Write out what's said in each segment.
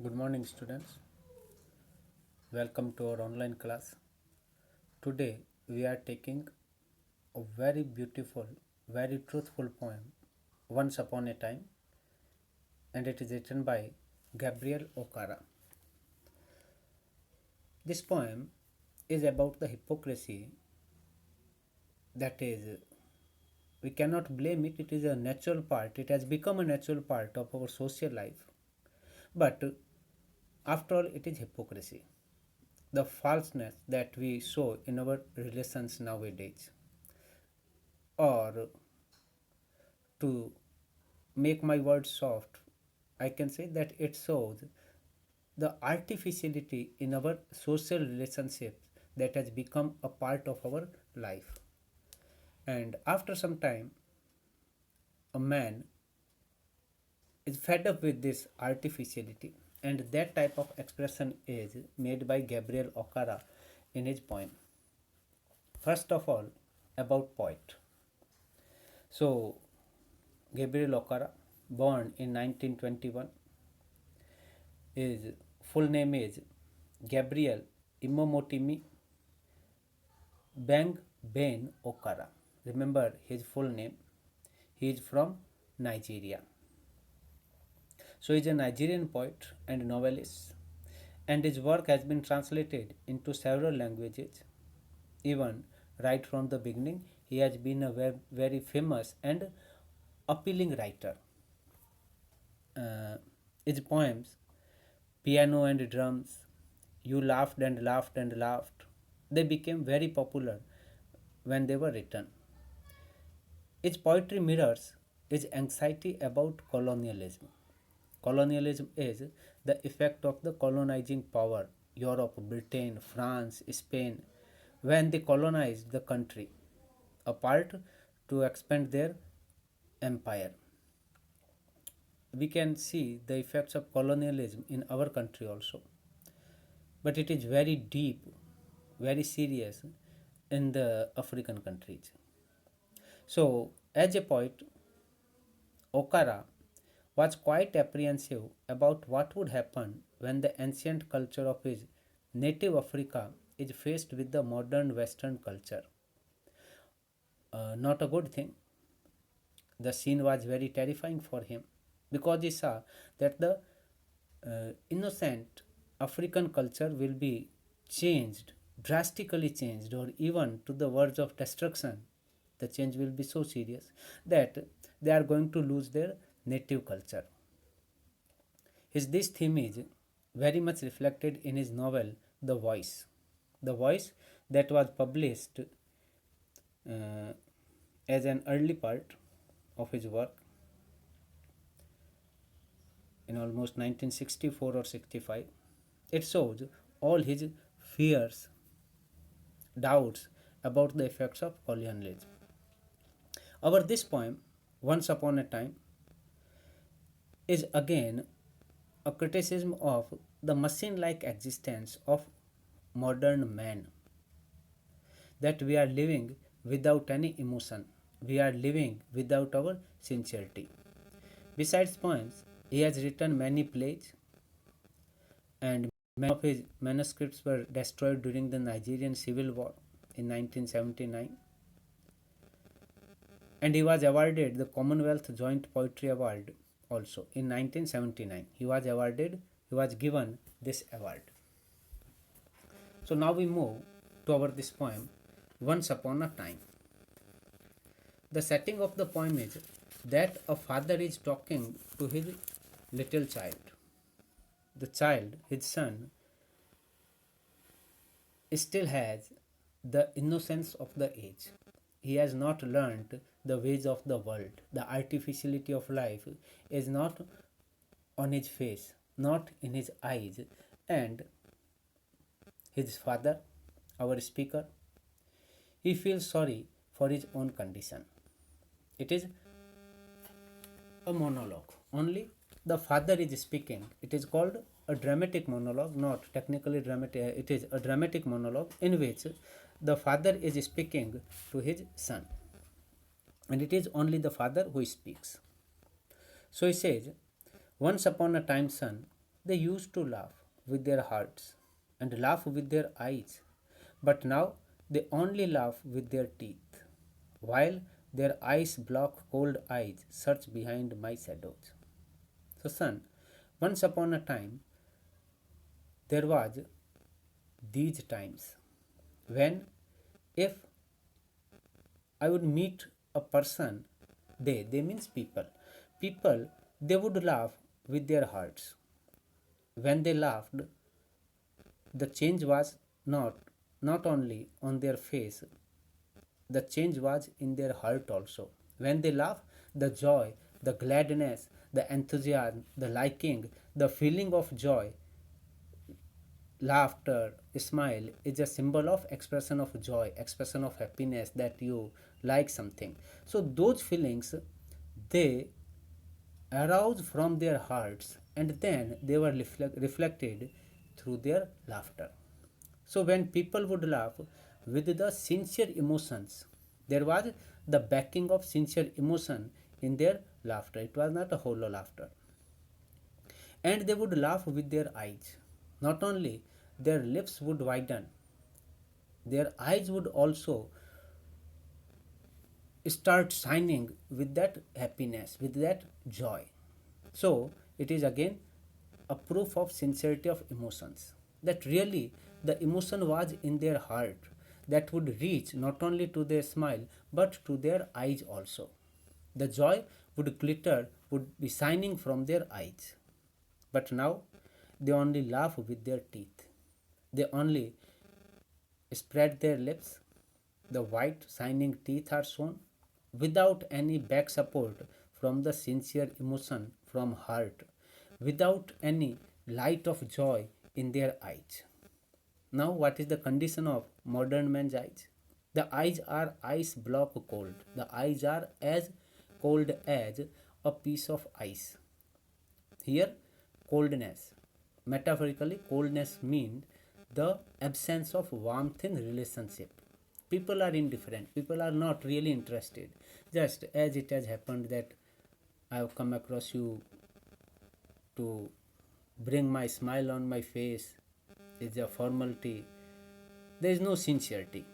Good morning, students. Welcome to our online class. Today, we are taking a very beautiful, very truthful poem, Once Upon a Time, and it is written by Gabriel Okara. This poem is about the hypocrisy that is, we cannot blame it, it is a natural part, it has become a natural part of our social life. But after all, it is hypocrisy, the falseness that we show in our relations nowadays, or to make my words soft, I can say that it shows the artificiality in our social relationships that has become a part of our life. And after some time, a man is fed up with this artificiality, and that type of expression is made by Gabriel Okara in his poem. First of all, about poet. So, Gabriel Okara, born in 1921, his full name is Gabriel Imomotimi Bang Ben Okara. Remember his full name. He is from Nigeria. So he is a Nigerian poet and novelist, and his work has been translated into several languages. Even right from the beginning, he has been a very famous and appealing writer. Uh, his poems, Piano and Drums, You Laughed and Laughed and Laughed, they became very popular when they were written. His poetry mirrors his anxiety about colonialism. Colonialism is the effect of the colonizing power, Europe, Britain, France, Spain, when they colonized the country, a part to expand their empire. We can see the effects of colonialism in our country also, but it is very deep, very serious in the African countries. So, as a poet, Okara was quite apprehensive about what would happen when the ancient culture of his native Africa is faced with the modern Western culture. Not a good thing. The scene was very terrifying for him because he saw that the innocent African culture will be changed, drastically changed, or even to the verge of destruction. The change will be so serious that they are going to lose their native culture. This theme is very much reflected in his novel The Voice. The Voice that was published as an early part of his work in almost 1964 or 65. It shows all his fears, doubts about the effects of colonialism. Our this poem, Once Upon a Time, is again a criticism of the machine like existence of modern man, that we are living without any emotion, we are living without our sincerity. Besides poems, he has written many plays, and many of his manuscripts were destroyed during the Nigerian Civil War in 1979. And he was awarded the Commonwealth Joint Poetry Award also in 1979. He was given this award. So now we move to our this poem, Once Upon a Time. The setting of the poem is that a father is talking to his little child. The child, his son, still has the innocence of the age. He has not learnt the ways of the world. The artificiality of life is not on his face, not in his eyes. And his father, our speaker, he feels sorry for his own condition. It is a monologue. Only the father is speaking. It is called a dramatic monologue, not technically dramatic. It is a dramatic monologue in which the father is speaking to his son, and it is only the father who speaks. So he says, Once upon a time, son, They used to laugh with their hearts and laugh with their eyes, but now they only laugh with their teeth, while their eyes block cold eyes search behind my shadows. So, son, once upon a time there was these times when if I would meet a person, they means people, they would laugh with their hearts. When they laughed, the change was not only on their face, the change was in their heart also. When they laugh, the joy, the gladness, the enthusiasm, the liking, the feeling of joy, laughter, smile is a symbol of expression of joy, expression of happiness that you like something. So those feelings, they arouse from their hearts and then they were reflected through their laughter. So when people would laugh with the sincere emotions, there was the backing of sincere emotion in their laughter. It was not a hollow laughter. And they would laugh with their eyes. Not only their lips would widen, their eyes would also start shining with that happiness, with that joy. So it is again a proof of sincerity of emotions, that really the emotion was in their heart, that would reach not only to their smile but to their eyes also. The joy would glitter, would be shining from their eyes. But now they only laugh with their teeth. They only spread their lips. The white shining teeth are shown without any back support from the sincere emotion from heart, without any light of joy in their eyes. Now, what is the condition of modern man's eyes? The eyes are ice block cold. The eyes are as cold as a piece of ice. Here, coldness. Metaphorically, coldness means the absence of warmth in relationship. People are indifferent. People are not really interested. Just as it has happened that I have come across you to bring my smile on my face is a formality. There is no sincerity.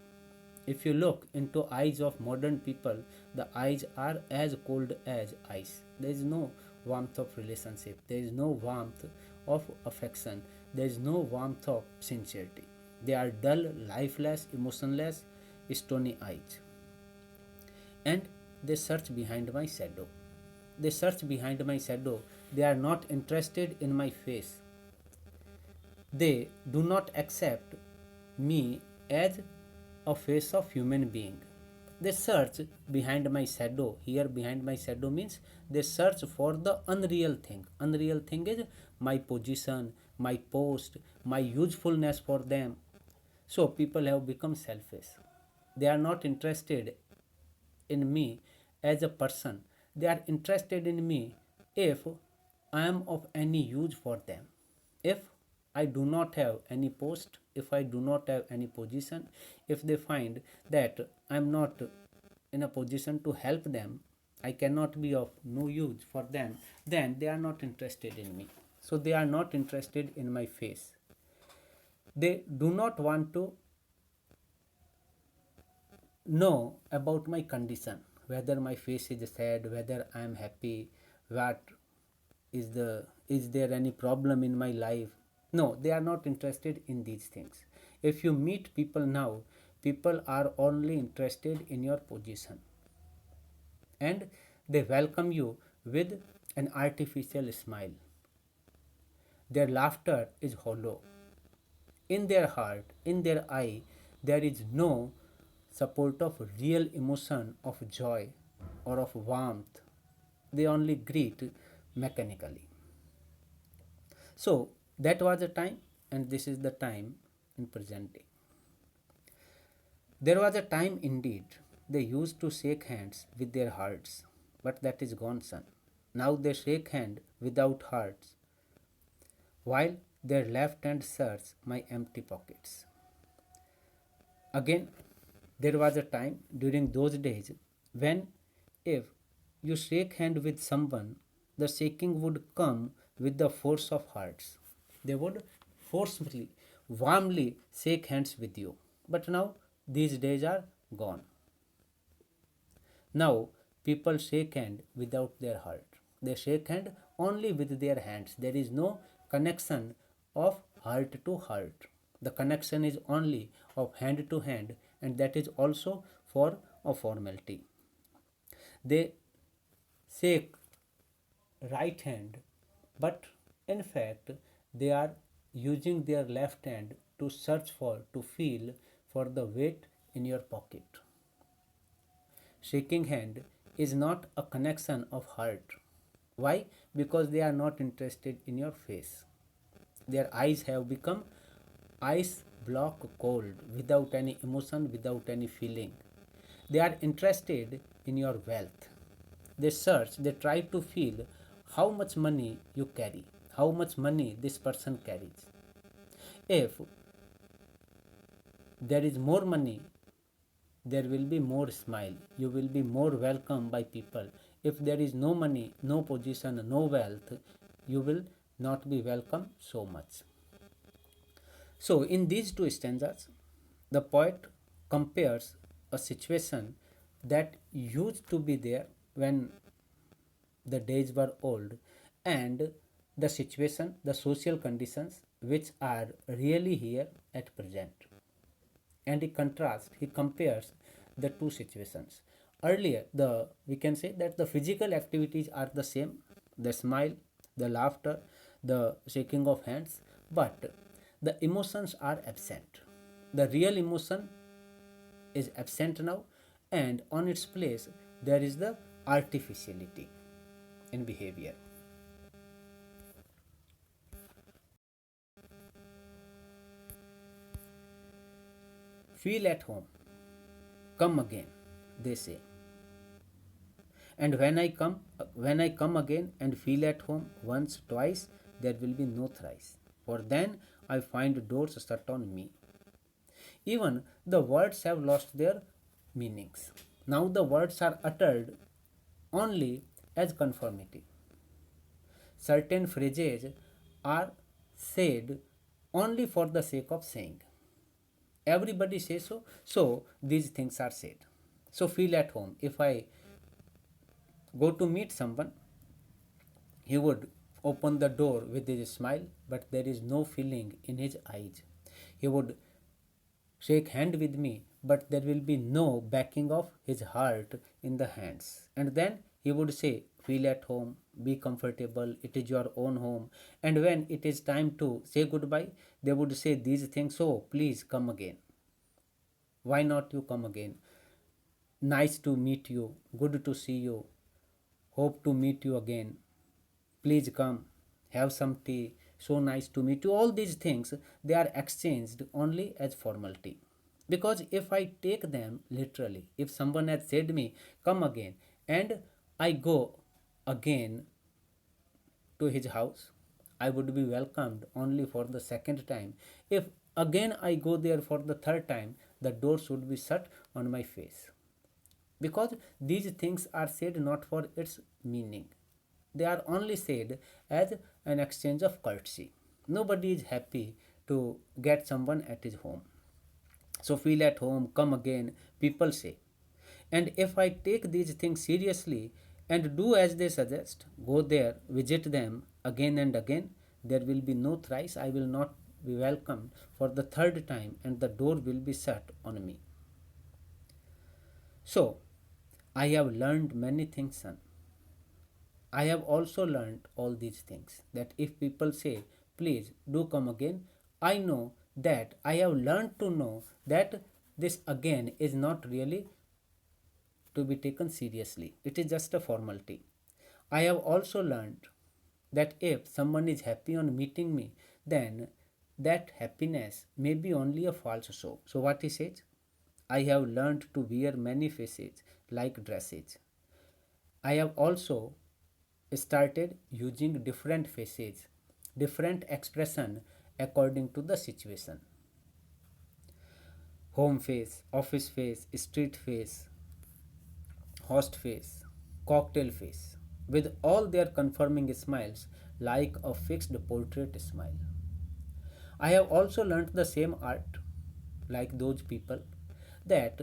If you look into eyes of modern people, the eyes are as cold as ice. There is no warmth of relationship. There is no warmth of affection. There is no warmth of sincerity. They are dull, lifeless, emotionless, stony eyes. And they search behind my shadow. They search behind my shadow. They are not interested in my face. They do not accept me as a face of human being. They search behind my shadow. Here behind my shadow means they search for the unreal thing. Unreal thing is my position, my post, my usefulness for them. So people have become selfish. They are not interested in me as a person. They are interested in me if I am of any use for them. If I do not have any post, if I do not have any position, if they find that I am not in a position to help them, I cannot be of no use for them, then they are not interested in me. So they are not interested in my face. They do not want to know about my condition, whether my face is sad, whether I am happy, what is there any problem in my life. No, they are not interested in these things. If you meet people now, people are only interested in your position, and they welcome you with an artificial smile. Their laughter is hollow. In their heart, in their eye, there is no support of real emotion of joy or of warmth. They only greet mechanically. So that was the time, and this is the time in present day. There was a time indeed they used to shake hands with their hearts, but that is gone, son. Now they shake hand without hearts, while their left hand search my empty pockets. Again, there was a time during those days when if you shake hand with someone, the shaking would come with the force of hearts. They would forcefully, warmly shake hands with you. But now these days are gone. Now people shake hand without their heart. They shake hand only with their hands. There is no connection of heart to heart. The connection is only of hand to hand, and that is also for a formality. They shake right hand, but in fact they are using their left hand to search for, to feel for the weight in your pocket. Shaking hand is not a connection of heart. Why? Because they are not interested in your face. Their eyes have become ice block cold, without any emotion, without any feeling. They are interested in your wealth. They search, they try to feel how much money you carry, how much money this person carries. If there is more money, there will be more smile. You will be more welcome by people. If there is no money, no position, no wealth, you will not be welcome so much. So, in these two stanzas, the poet compares a situation that used to be there when the days were old and the situation, the social conditions which are really here at present. And he contrasts, he compares the two situations. Earlier, the we can say that the physical activities are the same, the smile, the laughter, the shaking of hands, but the emotions are absent. The real emotion is absent now, and on its place there is the artificiality in behavior. Feel at home, come again, they say. And when I come again and feel at home once, twice, there will be no thrice. For then I find doors shut on me. Even the words have lost their meanings. Now the words are uttered only as conformity. Certain phrases are said only for the sake of saying. Everybody says so, so these things are said. So feel at home. If I go to meet someone, he would open the door with his smile, but there is no feeling in his eyes. He would shake hand with me, but there will be no backing of his heart in the hands. And then he would say, feel at home, be comfortable, it is your own home. And when it is time to say goodbye, they would say these things, so please come again. Why not you come again? Nice to meet you, good to see you, hope to meet you again. Please come, have some tea, so nice to meet you. All these things, they are exchanged only as formality. Because if I take them literally, if someone has said me, come again, and I go again to his house, I would be welcomed only for the second time. If again I go there for the third time, the doors would be shut on my face. Because these things are said not for its meaning, they are only said as an exchange of courtesy. Nobody is happy to get someone at his home. So feel at home, come again, people say. And if I take these things seriously and do as they suggest, go there, visit them again and again, there will be no thrice. I will not be welcomed for the third time, and the door will be shut on me. So, I have learned many things, son. I have also learned all these things, that if people say, please do come again, I know that I have learned to know that this again is not really to be taken seriously. It is just a formality. I have also learned that if someone is happy on meeting me, then that happiness may be only a false show. So, what he says? I have learned to wear many faces like dresses. I have also started using different faces, different expression according to the situation. Home face, office face, street face, host face, cocktail face. with all their confirming smiles like a fixed portrait smile. I have also learnt the same art, like those people, that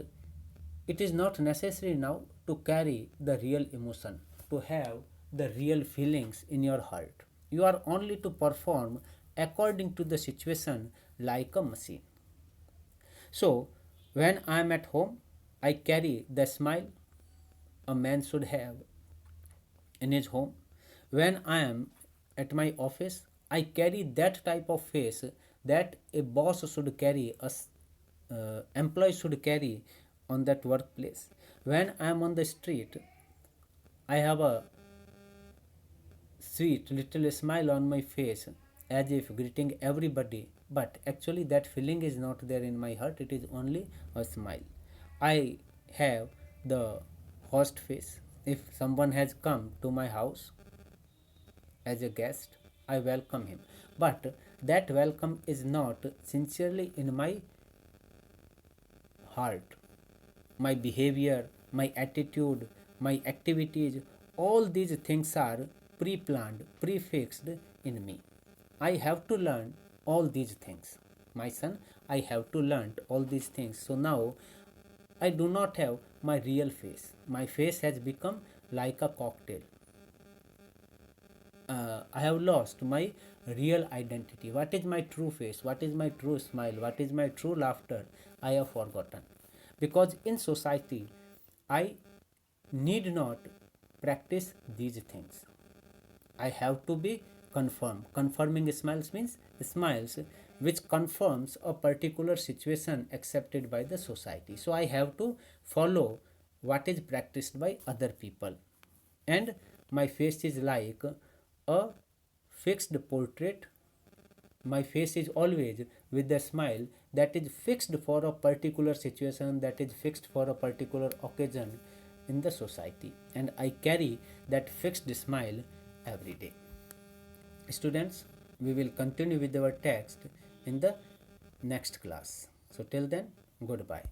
it is not necessary now to carry the real emotion, to have the real feelings in your heart. You are only to perform according to the situation like a machine. So, when I am at home, I carry the smile a man should have in his home. When I am at my office, I carry that type of face that a boss should carry, a employee should carry on that workplace. When I am on the street, I have a sweet little smile on my face as if greeting everybody, but actually that feeling is not there in my heart, it is only a smile. I have the host face. If someone has come to my house as a guest, I welcome him, but that welcome is not sincerely in my heart. My behavior, my attitude, my activities, all these things are pre planned, prefixed in me. I have to learn all these things. My son, I have to learn all these things. So now I do not have my real face. My face has become like a cocktail. I have lost my real identity. What is my true face? What is my true smile? What is my true laughter? I have forgotten. Because in society, I need not practice these things. I have to be confirmed. Confirming smiles means smiles which confirms a particular situation accepted by the society. So I have to follow what is practiced by other people. And my face is like a fixed portrait. My face is always with a smile that is fixed for a particular situation, that is fixed for a particular occasion in the society, and I carry that fixed smile every day. Students, we will continue with our text in the next class. So till then, goodbye.